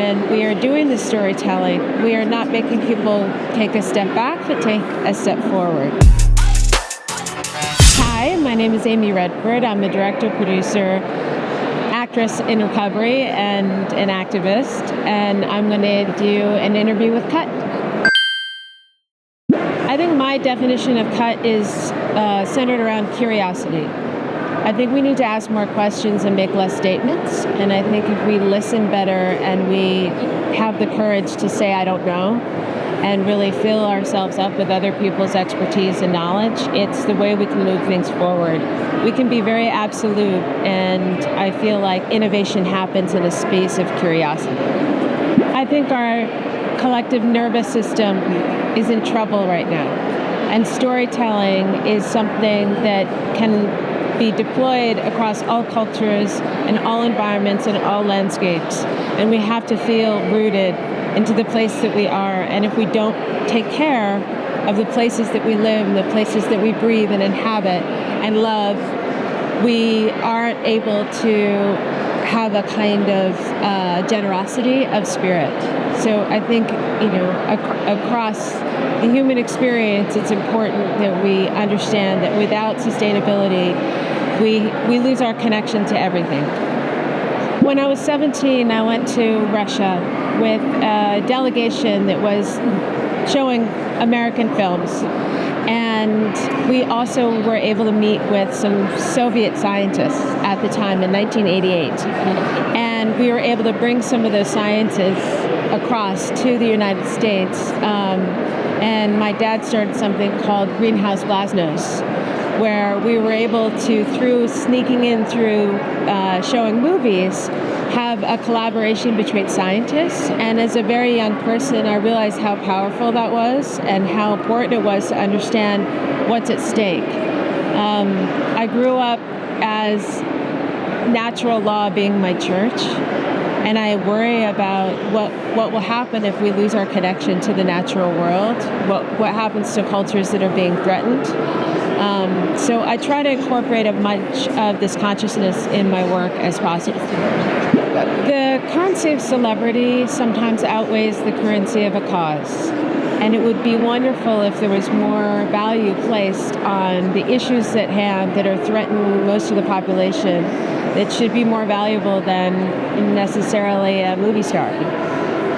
when we are doing the storytelling, we are not making people take a step back, but take a step forward. Hi, my name is Amy Redford. I'm a director, producer, actress in recovery, and an activist, and I'm going to do an interview with Cut. I think my definition of Cut is centered around curiosity. I think we need to ask more questions and make less statements, and I think if we listen better and we have the courage to say I don't know and really fill ourselves up with other people's expertise and knowledge, it's the way we can move things forward. We can be very absolute, and I feel like innovation happens in a space of curiosity. I think our collective nervous system is in trouble right now, and storytelling is something that can be deployed across all cultures and all environments and all landscapes, and we have to feel rooted into the place that we are. And if we don't take care of the places that we live and the places that we breathe and inhabit and love, we aren't able to have a kind of generosity of spirit. So I think, across the human experience, it's important that we understand that without sustainability, we lose our connection to everything. When I was 17, I went to Russia with a delegation that was showing American films. And we also were able to meet with some Soviet scientists at the time in 1988. And we were able to bring some of those scientists across to the United States. And my dad started something called Greenhouse Glasnost, where we were able to, through sneaking in through showing movies, have a collaboration between scientists. And as a very young person, I realized how powerful that was and how important it was to understand what's at stake. I grew up as natural law being my church, and I worry about what will happen if we lose our connection to the natural world, what happens to cultures that are being threatened. So I try to incorporate as much of this consciousness in my work as possible. The currency of celebrity sometimes outweighs the currency of a cause. And it would be wonderful if there was more value placed on the issues at hand that are threatening most of the population that should be more valuable than necessarily a movie star.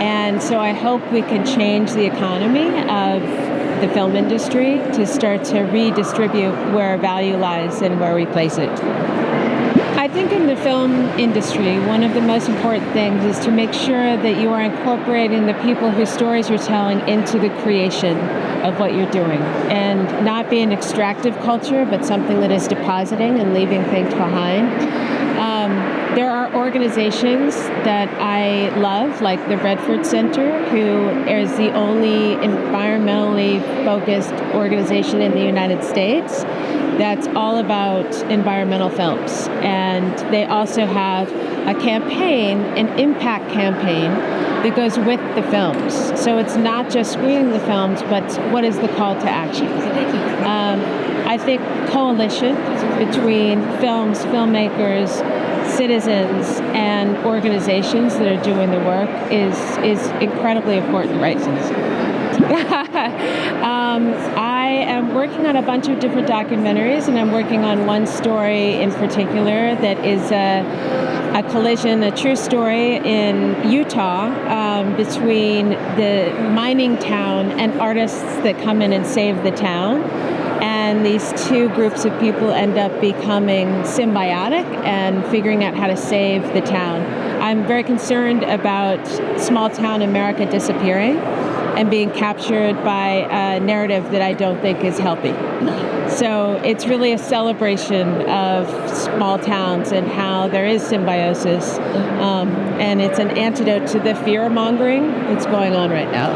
And so I hope we can change the economy of the film industry to start to redistribute where value lies and where we place it. I think in the film industry, one of the most important things is to make sure that you are incorporating the people whose stories you're telling into the creation of what you're doing, and not be an extractive culture, but something that is depositing and leaving things behind. There are organizations that I love, like the Redford Center, who is the only environmentally focused organization in the United States that's all about environmental films. And they also have a campaign, an impact campaign, that goes with the films. So it's not just screening the films, but what is the call to action? I think coalition between films, filmmakers, citizens, and organizations that are doing the work is incredibly important right now. I am working on a bunch of different documentaries, and I'm working on one story in particular that is a collision, a true story in Utah between the mining town and artists that come in and save the town. And these two groups of people end up becoming symbiotic and figuring out how to save the town. I'm very concerned about small town America disappearing and being captured by a narrative that I don't think is healthy. So it's really a celebration of small towns and how there is symbiosis, and it's an antidote to the fear-mongering that's going on right now.